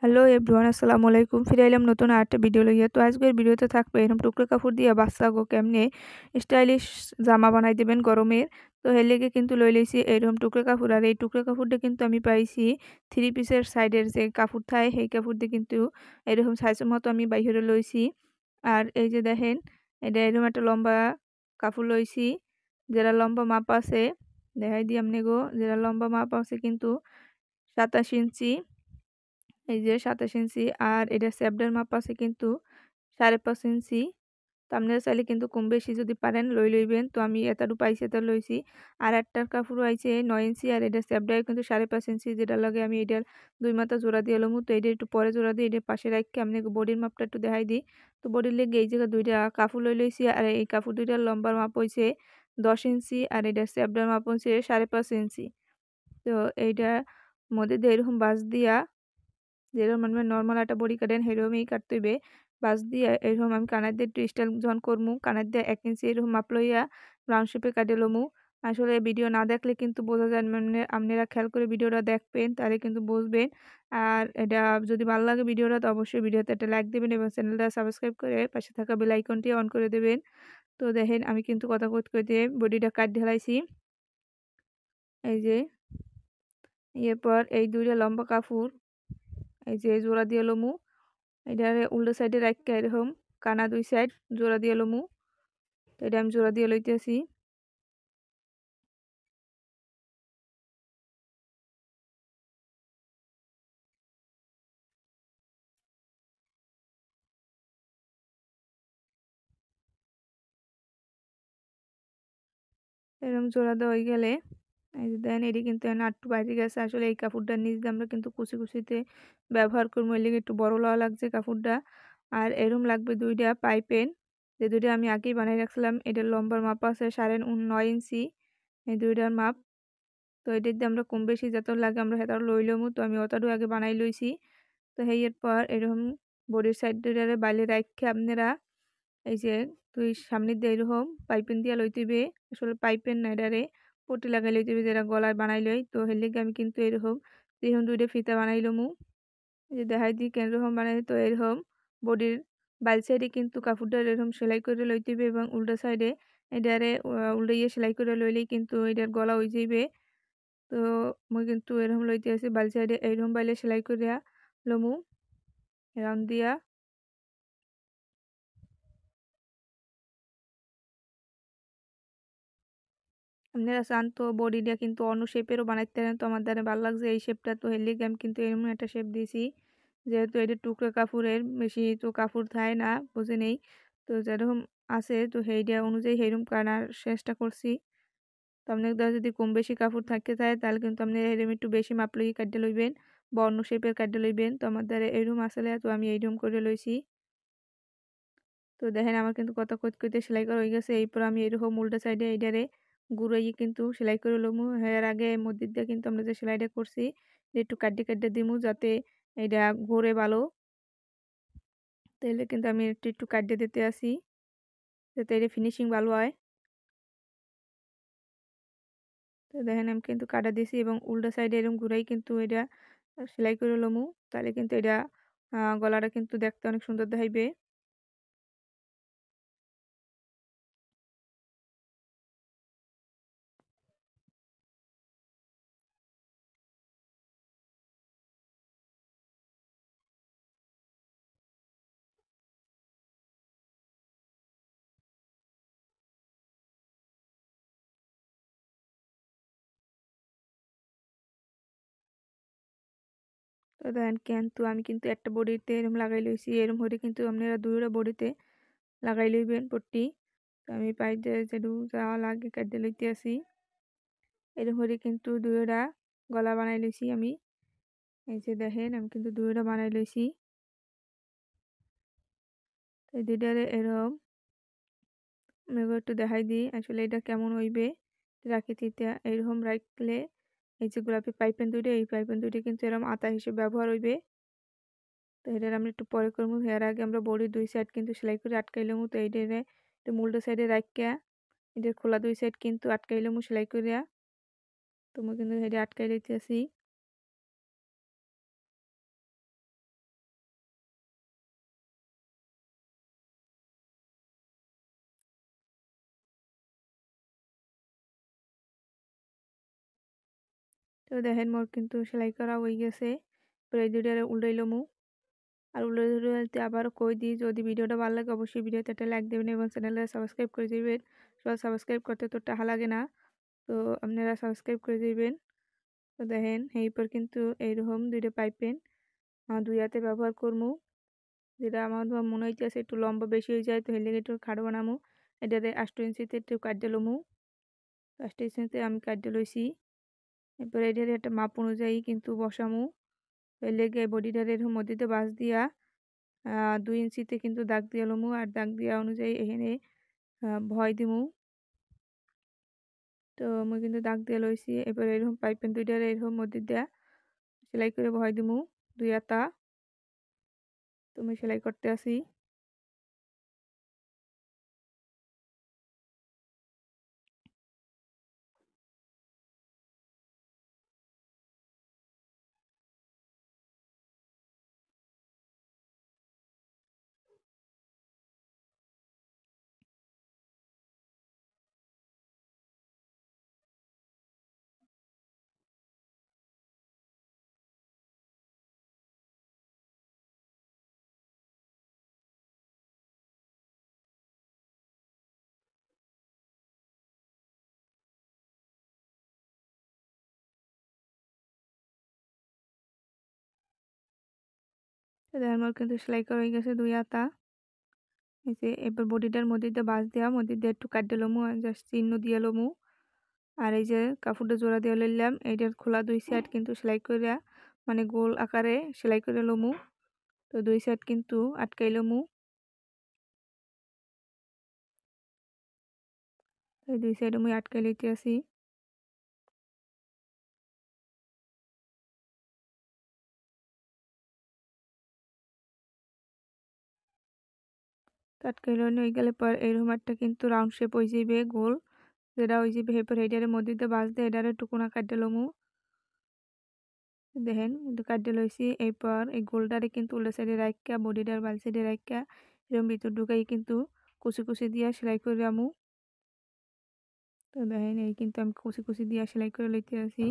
Hello everyone, আসসালামু আলাইকুম। ফিরে এলাম নতুন আরেকটা ভিডিও লইয়া। তো আজকের ভিডিওতে থাকবে এরকম টুকরো কাপড় দিয়া বাচ্চাগো কেমনে স্টাইলিশ জামা বানাই দিবেন গরমের। তো এর লেগে কিন্তু লই লইছি এরকম টুকরো কাপড়। আর এই টুকরো কাপড়টা কিন্তু আমি পাইছি থ্রি পিসের সাইডের যে কাপড় থাকে সেই কাপড় দিয়ে কিন্তু এরকম সাইজের মতো আমি বাইরে লইছি। আর এই যে দেখেন, এটা এরকম একটা লম্বা কাপড় লইছি, যেটা লম্বা মাপ আছে দেখাই দিই আমনে যেটা লম্বা মাপ আছে কিন্তু 27 ইঞ্চি। এই যে 27 ইঞ্চি। আর এটা স্যাপডার মাপ আছে কিন্তু 5.5 ইঞ্চি। তো আপনারা চাইলে কিন্তু কম বেশি যদি পারেন লইবেন। তো আমি এতটুকু পাইছি এত লইছি। আর একটার কাপড় আইছে 9 ইঞ্চি, আর এটা স্যাপডার কিন্তু 5.5 ইঞ্চি, যেটা লাগে আমি এটার 2 মাথা জোড়া দিয়ে লমু। তো এটা একটু পরে জোড়া দিয়ে এটার পাশে রাখি আপনি বডির মাপটা একটু দেখাই দিই। তো বডির লেগে এই জায়গায় দুইটা কাপড় লইছি। আর এই কাপড় দুইটার লম্বার মাপ হইছে 10 ইঞ্চি, আর এটা স্যাপডার মাপ হচ্ছে 5.5 ইঞ্চি। তো এইটার মধ্যে দিয়ে এরকম বাঁশ দিয়া, যেরকম মানে নর্মাল একটা বড়ি কাটেন সেরকমই কাটতে হইবে। বাঁশ দিয়ে এরকম আমি কানের দিয়ে একটু স্টাইল যখন করমু, কানের দিয়ে 1 ইঞ্চি এরকম মাপ লইয়া রাউন্ড শেপে কাটে লমু। আসলে ভিডিও না দেখলে কিন্তু বোঝা যায় মানে আপনারা খেয়াল করে ভিডিওটা দেখবেন, তাহলে কিন্তু বুঝবেন। আর এটা যদি ভালো লাগে ভিডিওটা, তো অবশ্যই ভিডিওতে একটা লাইক দেবেন এবং চ্যানেলটা সাবস্ক্রাইব করে পাশে থাকা বেল আইকনটি অন করে দেবেন। তো দেখেন আমি কিন্তু কথা কইতে কইতে বডিটা কাট ঢালাইছি। এই যে এরপর এই দুইটা লম্বা কাপড় এই যে জোড়া দিয়ে লমু। এটারে উল্টো সাইডে রাইখা এরকম কানা দুই সাইড জোড়া দিয়ে লমু। তো এটা আমি জোড়া দিয়ে লইতেছি। এরকম জোড়া দেওয়া হয়ে গেলে এই যে দেন এটি কিন্তু এখন আটটু বাইরে গেছে। আসলে এই কাপড়টার নিচ দিয়ে আমরা কিন্তু কুচি কুচিতে ব্যবহার করবো, এর লেগে একটু বড় লওয়া লাগছে কাপড়টা। আর এরম লাগবে দুইটা পাইপেন, যে দুইটা আমি আগেই বানিয়ে রাখছিলাম। এটার লম্বার মাপ আছে 9.5 ইঞ্চি, এই দুইটার মাপ। তো এটার দিয়ে আমরা কম বেশি যত লাগে আমরা সেটা লই লমু। তো আমি অতটুকু আগে বানাই লইছি। তো এর পর এরকম বডির সাইড দুইটারে বাইলে রাইখা আপনারা এই যে তুই সামনের দিয়ে এরকম পাইপিন দিয়া লইতেবে। আসলে পাইপেন না, এটারে পট্টি লাগাই লইতেবে, যেটা গলায় বানাই লই। তো এর লিগে আমি কিন্তু এরকম দুইটা ফিতা বানাই লমু। এই যে দেখাই দিই কেন রকম বানাই। তো এরকম বডির বাইল সাইডে কিন্তু কাপড়টা এরকম সেলাই করে লইতেবে এবং উল্টা সাইডে এটারে উল্টাইয়ে সেলাই করে লইলেই কিন্তু এটার গলা হয়ে যাইবে। তো মই কিন্তু এরকম লইতে আছি বাইল সাইডে এরকম বাইলে সেলাই করিয়া লমু রাউন্ড দিয়া। আপনারা চান তো বডিটা কিন্তু অন্য শেপেরও বানাইতে পারেন। তো আমার দ্বারা ভালো লাগছে এই শেপটা, তো এর লিগে আমি কিন্তু এরকম একটা শেপ দিয়েছি। যেহেতু এটা টুকরো কাপড়ের বেশি তো কাপড় থাকে না, বুঝে নেই। তো যেরকম আছে তো সেইটা অনুযায়ী সেইরকম কাটার চেষ্টা করছি। তো আপনার দ্বারা যদি কম বেশি কাপড় থাকতে চায় তাহলে কিন্তু আপনি এরকম একটু বেশি মাপ লইয়ে কাটতে লইবেন বা অন্য শেপের কাটতে লইবেন। তো আমার দ্বারা এরকম আসলে তো আমি এইরকম করে লইছি। তো দেখেন আমার কিন্তু কথা কইতে কইতে সেলাই করা হয়ে গেছে। এরপর আমি এরকম উল্টা সাইডে এইটারে ঘুরাইয়ে কিন্তু সেলাই করে লমু। এর আগে মধ্যে দিয়ে কিন্তু আমরা যে সেলাইটা করছি এটা একটু কাটতে কাটতে দিমু, যাতে এটা ঘুরে ভালো। তাহলে কিন্তু আমি একটু একটু কাটতে দিতে আসি, যাতে এটা ফিনিশিং ভালো হয়। তো দেখেন আমি কিন্তু কাটা দিছি এবং উল্টা সাইডে এরকম ঘুরাই কিন্তু এটা সেলাই করে লমু। তাহলে কিন্তু এটা গলাটা কিন্তু দেখতে অনেক সুন্দর দেখাইবে। তো দেখেন কিন্তু আমি কিন্তু একটা বডিতে এরকম লাগাই লইছি। এরকম হলে কিন্তু আপনারা দুইটা বডিতে লাগাই লইবেন পট্টি। তো আমি পাই দিয়ে যেটু যা লাগে কাটতে লইতে আসি। এরকম করে কিন্তু দুইটা গলা বানাই লইছি আমি। এই যে দেখেন আমি কিন্তু দুইটা বানাই লইছি। তো এই দুইটারে এরকম আমি একটু দেখাই দিই আসলে এটা কেমন হইবে। রাখিতিতে এরকম রাখলে এই যে গোলাপি পাইপেন দুইটা, এই পাইপেন দুইটা কিন্তু এরকম আতা হিসেবে ব্যবহার হইবে। তো এটার আমরা একটু পরে করবো। এর আগে আমরা বডির দুই সাইড কিন্তু সেলাই করে আটকাইলাম। তো এইটারে একটু উল্টো সাইডে রাখিয়া এটার খোলা দুই সাইড কিন্তু আটকাইলাম সেলাই করিয়া। তো মই কিন্তু এটা আটকাই দিতেছি। তো দেখেন মোর কিন্তু সেলাই করা হয়ে গেছে। এবার এই দুইটারে উল্টাই লমু। আর উল্টাইতে আবারও কই দিই, যদি ভিডিওটা ভালো লাগে অবশ্যই ভিডিওতে একটা লাইক দেবেন এবং চ্যানেলটা সাবস্ক্রাইব করে দিবেন। সবাই সাবস্ক্রাইব করতে তো টাকা লাগে না, তো আপনারা সাবস্ক্রাইব করে দিবেন। তো দেখেন এরপর কিন্তু এইরকম দুইটা পাইপেন দুই হাতে ব্যবহার করমু। যেটা আমার মনে হইতেছে একটু লম্বা বেশি হয়ে যায়, তো এর লেগে একটু খাটো বানামু। এটারে 8 ইঞ্চিতে একটু কাটতে লমু। 8 ইঞ্চিতে আমি কাটতে লইছি। এরপর এটারে একটা মাপ অনুযায়ী কিন্তু বসামু। এর লেগে বডিটার এর মধ্যে বাঁশ দিয়া 2 ইঞ্চিতে কিন্তু দাগ দিয়া লমু। আর দাগ দিয়া অনুযায়ী এখানে ভয় দিমু। তো মুই কিন্তু দাগ দিয়ে লইছি। এবার এরকম পাইপেন দুইটার এরকম মধ্যে দিয়া সেলাই করে ভয় দিমু 2 হাতা। তো মুই সেলাই করতে আসি। তো দেখেন আমার কিন্তু সেলাই করা হয়ে গেছে 2 হাতা। এই যে এবার বডিটার মধ্যে দিয়ে বাঁশ দেওয়া, মধ্যে দিয়ে একটু কাটতে লমু আর জাস্ট চিহ্ন দিয়ে লমু। আর এই যে কাপড়টা জোড়া দিয়ে লইলাম, এইটার খোলা 2 সাইড কিন্তু সেলাই কইরা মানে গোল আকারে সেলাই করে লমু। তো 2 সাইড কিন্তু আটকাই লমু। এই 2 সাইডে মুই আটকাই লইতে আসি। তো আটকাই লইনে হয়ে গেলে পর এরকম একটা কিন্তু রাউন্ড শেপ হয়ে যাবে গোল। যেটা হয়ে যাবে এরপর এইটার মধ্যে দিয়ে বাঁশ দিয়ে এটারে একটু কোনা কাটতে লমু। দেখেন কিন্তু কাটতে লইছি। এরপর এই গোলটারে কিন্তু উল্টা সাইডে রাইখা বডিটার বাম সাইডে রাইখা এরকম ভিতর ঢুকাই কিন্তু কুচি কুচি দিয়া সেলাই করে আমু। তো দেখেন এই কিন্তু আমি কুচি কুচি দিয়া সেলাই করে লইতে আছি।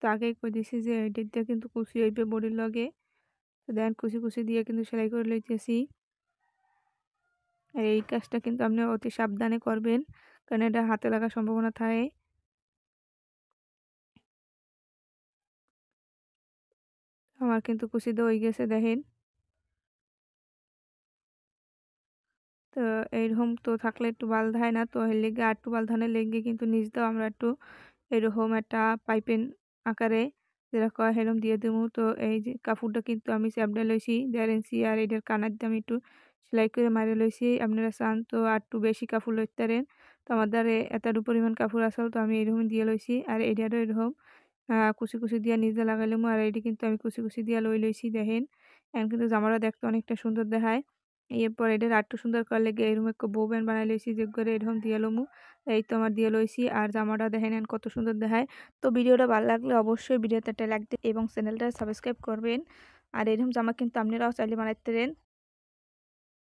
তো আগেই কই দিছি যে এটা দিয়ে কিন্তু কুচি হইবে বডির লগে। তো দেখেন কুচি কুচি দিয়ে কিন্তু সেলাই করে লইতেছি। আর এই কাজটা কিন্তু আপনারা অতি সাবধানে করবেন, কারণ এটা হাতে লাগার সম্ভাবনা থাকে। আমার কিন্তু কুচি দেওয়া হয়ে গেছে দেখেন। তো এইরকম তো থাকলে একটু বাল ধায় না, তো এর লেগে আর একটু বাল ধানের লেগে কিন্তু নিচ দাও আমরা একটু এরকম একটা পাইপেন আকারে যেটা কয় হেরম দিয়ে দেবো। তো এই যে কাপড়টা কিন্তু আমি চ্যাপটা লইছি 1.5 ইঞ্চি, আর এটার কানার দিয়ে আমি একটু সেলাই করে মারে লইছি। আপনারা চান তো আর একটু বেশি কাপড় লইতে পারেন। তো আমার দ্বারা এতটুকু পরিমাণ কাপড় আসল, তো আমি এরকম দিয়ে লইছি। আর এটারও এরকম কুচি কুচি দিয়া নিজে লাগাইলাম। আর এটি কিন্তু আমি কুচি কুচি দিয়া লইছি দেখেন। এখন কিন্তু জামাটা দেখতে অনেকটা সুন্দর দেখায়। এরপর এটার আরেকটু সুন্দর করার লেগে এরকম একটা বউ ব্যান্ড বানাই লইছি, যে করে এরকম দিয়ে লমু। এই তো আমার দিয়ে লইছি। আর জামাটা দেখেন এখন কত সুন্দর দেখায়। তো ভিডিওটা ভালো লাগলে অবশ্যই ভিডিওতে একটা লাইক দিন এবং চ্যানেলটা সাবস্ক্রাইব করবেন। আর এরকম জামা কিন্তু আপনারাও চাইলে বানাইতে পারেন।